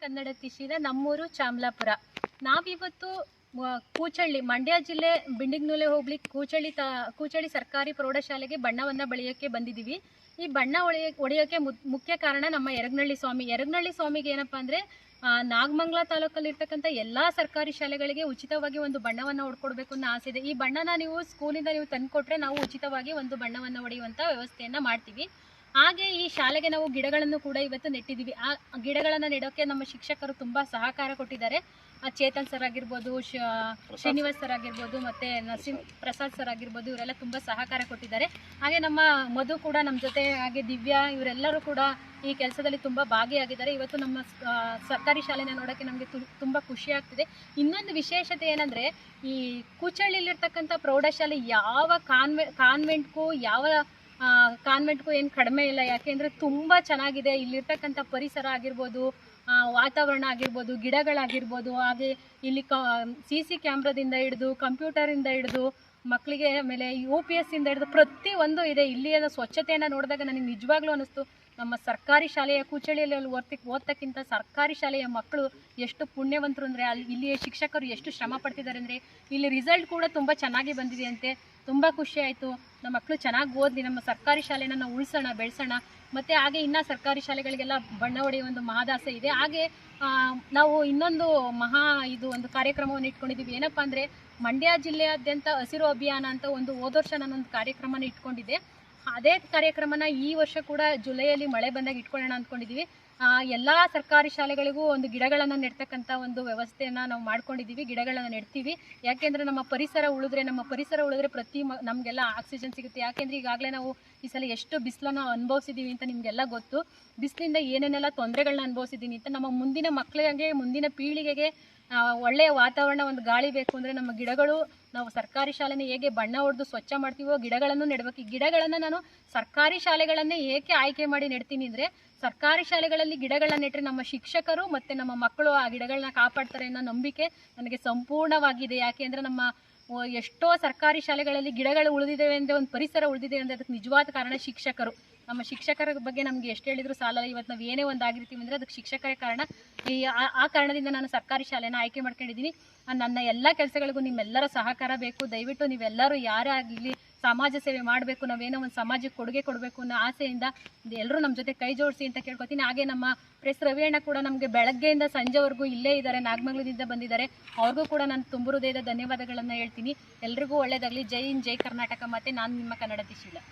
ಕನ್ನಡತಿ ಶೀಲಾ. ನಮ್ಮೂರು ಚಾಮಲಾಪುರ. ನಾವಿವತ್ತು ಕೂಚಳ್ಳಿ, ಮಂಡ್ಯ ಜಿಲ್ಲೆ ಬಿಂಡಿಗ್ನೂಲೆ ಹೋಗ್ಲಿ ಕೂಚಳ್ಳಿ ಸರ್ಕಾರಿ ಪ್ರೌಢಶಾಲೆಗೆ ಬಣ್ಣವನ್ನು ಬಳಿಯೋಕ್ಕೆ ಬಂದಿದ್ದೀವಿ. ಈ ಬಣ್ಣ ಹೊಡೆಯೋಕ್ಕೆ ಮುಖ್ಯ ಕಾರಣ ನಮ್ಮ ಯರಗನಹಳ್ಳಿ ಸ್ವಾಮಿಗೆ ಏನಪ್ಪ ಅಂದರೆ ನಾಗಮಂಗಲ ತಾಲೂಕಲ್ಲಿರ್ತಕ್ಕಂಥ ಎಲ್ಲ ಸರ್ಕಾರಿ ಶಾಲೆಗಳಿಗೆ ಉಚಿತವಾಗಿ ಒಂದು ಬಣ್ಣವನ್ನು ಹೊಡ್ಕೊಡ್ಬೇಕು ಅನ್ನೋ ಆಸೆ ಇದೆ. ಈ ಬಣ್ಣನ ನೀವು ಸ್ಕೂಲಿಂದ ನೀವು ತಂದುಕೊಟ್ರೆ ನಾವು ಉಚಿತವಾಗಿ ಒಂದು ಬಣ್ಣವನ್ನು ಹೊಡೆಯುವಂಥ ವ್ಯವಸ್ಥೆಯನ್ನು ಮಾಡ್ತೀವಿ. ಹಾಗೆ ಈ ಶಾಲೆಗೆ ನಾವು ಗಿಡಗಳನ್ನು ಕೂಡ ಇವತ್ತು ನೆಟ್ಟಿದ್ದೀವಿ. ಆ ಗಿಡಗಳನ್ನು ನೆಡೋಕ್ಕೆ ನಮ್ಮ ಶಿಕ್ಷಕರು ತುಂಬ ಸಹಕಾರ ಕೊಟ್ಟಿದ್ದಾರೆ. ಚೇತನ್ ಸರ್ ಆಗಿರ್ಬೋದು, ಶ್ರೀನಿವಾಸ್ ಸರ್ ಆಗಿರ್ಬೋದು, ಮತ್ತು ನರಸಿಂಹ ಪ್ರಸಾದ್ ಸರ್ ಆಗಿರ್ಬೋದು, ಇವರೆಲ್ಲ ತುಂಬ ಸಹಕಾರ ಕೊಟ್ಟಿದ್ದಾರೆ. ಹಾಗೆ ನಮ್ಮ ಮಧು ಕೂಡ ನಮ್ಮ ಜೊತೆ, ಹಾಗೆ ದಿವ್ಯಾ, ಇವರೆಲ್ಲರೂ ಕೂಡ ಈ ಕೆಲಸದಲ್ಲಿ ತುಂಬ ಭಾಗಿಯಾಗಿದ್ದಾರೆ. ಇವತ್ತು ನಮ್ಮ ಸರ್ಕಾರಿ ಶಾಲೆನ ನೋಡೋಕ್ಕೆ ನಮಗೆ ತುಂಬ ಖುಷಿ ಆಗ್ತಿದೆ. ಇನ್ನೊಂದು ವಿಶೇಷತೆ ಏನಂದರೆ, ಈ ಕೂಚಳ್ಳಿಲಿರ್ತಕ್ಕಂಥ ಪ್ರೌಢಶಾಲೆ ಯಾವ ಕಾನ್ವೆಂಟ್ಗೂ ಏನು ಕಡಿಮೆ ಇಲ್ಲ. ಯಾಕೆಂದರೆ ತುಂಬ ಚೆನ್ನಾಗಿದೆ. ಇಲ್ಲಿರ್ತಕ್ಕಂಥ ಪರಿಸರ ಆಗಿರ್ಬೋದು, ವಾತಾವರಣ ಆಗಿರ್ಬೋದು, ಗಿಡಗಳಾಗಿರ್ಬೋದು, ಹಾಗೆ ಇಲ್ಲಿ CC ಕ್ಯಾಮ್ರಾದಿಂದ ಹಿಡಿದು, ಕಂಪ್ಯೂಟರಿಂದ ಹಿಡಿದು, ಮಕ್ಕಳಿಗೆ ಆಮೇಲೆ UPS ಇಂದ ಹಿಡಿದು ಪ್ರತಿಯೊಂದು ಇದೆ. ಇಲ್ಲಿಯ ಸ್ವಚ್ಛತೆಯನ್ನು ನೋಡಿದಾಗ ನನಗೆ ನಿಜವಾಗ್ಲೂ ಅನ್ನಿಸ್ತು, ನಮ್ಮ ಸರ್ಕಾರಿ ಶಾಲೆಯ ಕೂಚಳ್ಳಿಯಲ್ಲಿ ಓದ್ತಕ್ಕಿಂತ ಸರ್ಕಾರಿ ಶಾಲೆಯ ಮಕ್ಕಳು ಎಷ್ಟು ಪುಣ್ಯವಂತರು ಅಂದರೆ, ಇಲ್ಲಿಯ ಶಿಕ್ಷಕರು ಎಷ್ಟು ಶ್ರಮ ಪಡ್ತಿದ್ದಾರೆ ಅಂದರೆ, ಇಲ್ಲಿ ರಿಸಲ್ಟ್ ಕೂಡ ತುಂಬ ಚೆನ್ನಾಗಿ ಬಂದಿದೆ ಅಂತೆ. ತುಂಬ ಖುಷಿ ಆಯಿತು. ನಮ್ಮ ಮಕ್ಕಳು ಚೆನ್ನಾಗಿ ಓದಲಿ, ನಮ್ಮ ಸರ್ಕಾರಿ ಶಾಲೆನ ನಾವು ಉಳಿಸೋಣ, ಬೆಳೆಸೋಣ. ಮತ್ತು ಹಾಗೆ ಇನ್ನೂ ಸರ್ಕಾರಿ ಶಾಲೆಗಳಿಗೆಲ್ಲ ಬಣ್ಣ ಹೊಡೆಯುವ ಒಂದು ಮಹದಾಸೆ ಇದೆ. ಹಾಗೆ ನಾವು ಇನ್ನೊಂದು ಒಂದು ಕಾರ್ಯಕ್ರಮವನ್ನು ಇಟ್ಕೊಂಡಿದ್ದೀವಿ. ಏನಪ್ಪ ಅಂದರೆ, ಮಂಡ್ಯ ಜಿಲ್ಲೆಯಾದ್ಯಂತ ಹಸಿರು ಅಭಿಯಾನ ಅಂತ ಹೋದ ವರ್ಷ ನಾನೊಂದು ಕಾರ್ಯಕ್ರಮನ ಇಟ್ಕೊಂಡಿದ್ದೆ. ಅದೇ ಕಾರ್ಯಕ್ರಮನ ಈ ವರ್ಷ ಕೂಡ ಜುಲೈಯಲ್ಲಿ ಮಳೆ ಬಂದಾಗ ಇಟ್ಕೊಳ್ಳೋಣ ಅಂದ್ಕೊಂಡಿದ್ದೀವಿ. ಎಲ್ಲ ಸರ್ಕಾರಿ ಶಾಲೆಗಳಿಗೂ ಒಂದು ಗಿಡಗಳನ್ನು ನೆಡ್ತಕ್ಕಂಥ ಒಂದು ವ್ಯವಸ್ಥೆಯನ್ನು ನಾವು ಮಾಡ್ಕೊಂಡಿದ್ದೀವಿ. ಗಿಡಗಳನ್ನು ನೆಡ್ತೀವಿ. ಯಾಕೆಂದರೆ ನಮ್ಮ ಪರಿಸರ ಉಳಿದ್ರೆ ನಮಗೆಲ್ಲ ಆಕ್ಸಿಜನ್ ಸಿಗುತ್ತೆ. ಯಾಕೆಂದರೆ ಈಗಾಗಲೇ ನಾವು ಈ ಸಲ ಎಷ್ಟು ಬಿಸಿಲನ್ನು ಅನುಭವಿಸಿದ್ದೀವಿ ಅಂತ ನಿಮಗೆಲ್ಲ ಗೊತ್ತು. ಬಿಸಿಲಿಂದ ಏನೇನೆಲ್ಲ ತೊಂದರೆಗಳನ್ನ ಅನುಭವಿಸಿದ್ದೀನಿ ಅಂತ. ನಮ್ಮ ಮುಂದಿನ ಮಕ್ಕಳಿಗೆ, ಮುಂದಿನ ಪೀಳಿಗೆಗೆ ಒಳ್ಳೆಯ ವಾತಾವರಣ, ಒಂದು ಗಾಳಿ ಬೇಕು ಅಂದರೆ ನಮ್ಮ ಗಿಡಗಳು, ನಾವು ಸರ್ಕಾರಿ ಶಾಲೆನ ಹೇಗೆ ಬಣ್ಣ ಹೊಡೆದು ಸ್ವಚ್ಛ ಮಾಡ್ತೀವೋ ಗಿಡಗಳನ್ನು ನೆಡಬೇಕು. ಈ ಗಿಡಗಳನ್ನು ನಾನು ಸರ್ಕಾರಿ ಶಾಲೆಗಳನ್ನೇ ಏಕೆ ಆಯ್ಕೆ ಮಾಡಿ ನೆಡ್ತೀನಿ ಅಂದರೆ, ಸರ್ಕಾರಿ ಶಾಲೆಗಳಲ್ಲಿ ಗಿಡಗಳನ್ನ ನೆಟ್ಟರೆ ನಮ್ಮ ಶಿಕ್ಷಕರು ಮತ್ತು ನಮ್ಮ ಮಕ್ಕಳು ಆ ಗಿಡಗಳನ್ನ ಕಾಪಾಡ್ತಾರೆ ಅನ್ನೋ ನಂಬಿಕೆ ನನಗೆ ಸಂಪೂರ್ಣವಾಗಿದೆ. ಯಾಕೆಂದರೆ ನಮ್ಮ ಎಷ್ಟೋ ಸರ್ಕಾರಿ ಶಾಲೆಗಳಲ್ಲಿ ಗಿಡಗಳು ಉಳಿದಿದ್ದೇವೆ ಅಂದರೆ, ಒಂದು ಪರಿಸರ ಉಳಿದಿದೆ ಅಂದರೆ ಅದಕ್ಕೆ ನಿಜವಾದ ಕಾರಣ ಶಿಕ್ಷಕರು. ನಮ್ಮ ಶಿಕ್ಷಕರ ಬಗ್ಗೆ ನಮಗೆ ಎಷ್ಟು ಹೇಳಿದ್ರು ಸಾಲಲ್ಲ. ಇವತ್ತು ನಾವು ಏನೇ ಒಂದು ಆಗಿರ್ತೀವಿ ಅಂದರೆ ಅದಕ್ಕೆ ಶಿಕ್ಷಕರೇ ಕಾರಣ. ಆ ಕಾರಣದಿಂದ ನಾನು ಸರ್ಕಾರಿ ಶಾಲೆನ ಆಯ್ಕೆ ಮಾಡ್ಕೊಂಡಿದ್ದೀನಿ. ನನ್ನ ಎಲ್ಲ ಕೆಲಸಗಳಿಗೂ ನಿಮ್ಮೆಲ್ಲರ ಸಹಕಾರ ಬೇಕು. ದಯವಿಟ್ಟು ನೀವೆಲ್ಲರೂ ಯಾರೇ ಆಗಲಿ ಸಮಾಜ ಸೇವೆ ಮಾಡಬೇಕು, ನಾವೇನೋ ಒಂದು ಸಮಾಜಕ್ಕೆ ಕೊಡುಗೆ ಕೊಡಬೇಕು ಅನ್ನೋ ಆಸೆಯಿಂದ ಎಲ್ಲರೂ ನಮ್ಮ ಜೊತೆ ಕೈ ಜೋಡಿಸಿ ಅಂತ ಕೇಳ್ಕೊತೀನಿ. ಹಾಗೆ ನಮ್ಮ ಪ್ರೆಸ್ ರವಿಯಣ್ಣ ಕೂಡ ನಮಗೆ ಬೆಳಗ್ಗೆಯಿಂದ ಸಂಜೆವರೆಗೂ ಇಲ್ಲೇ ಇದ್ದಾರೆ, ನಾಗಮಂಗಲದಿಂದ ಬಂದಿದ್ದಾರೆ. ಅವ್ರಿಗೂ ಕೂಡ ನಾನು ತುಂಬ ಹೃದಯದ ಧನ್ಯವಾದಗಳನ್ನು ಹೇಳ್ತೀನಿ. ಎಲ್ರಿಗೂ ಒಳ್ಳೆಯದಾಗಲಿ. ಜೈ ಹಿಂದ್, ಜೈ ಕರ್ನಾಟಕ. ಮತ್ತು ನಾನು ನಿಮ್ಮ ಕನ್ನಡತಿ ಶೀಲಾ.